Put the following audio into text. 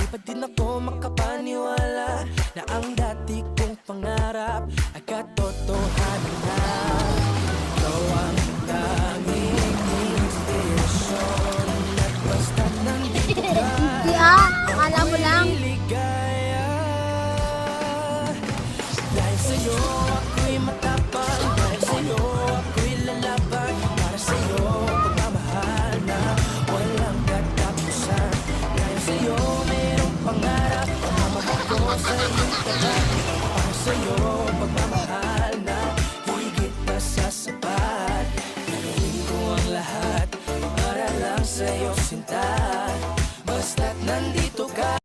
pa din ako makapaniwala na ang dati kong pangarap ay katotohanan na. Ikaw ang tanging inspirasyon at basta't nandito ka, Hindi akala mo lang. ligaya. Dahil sa'yo ako'y matapang, dahil sa'yo ako'y lalaban, para sa'yo pagmamahal na walang katapusan. Dahil sa'yo mayroong pangarap, pagmamahal ko sa iyong tapat, para sa'yo pagmamahal na higit pa sa sapat. Gagawin ko ang lahat para lang sa'yo sinta, basta't nandito ka.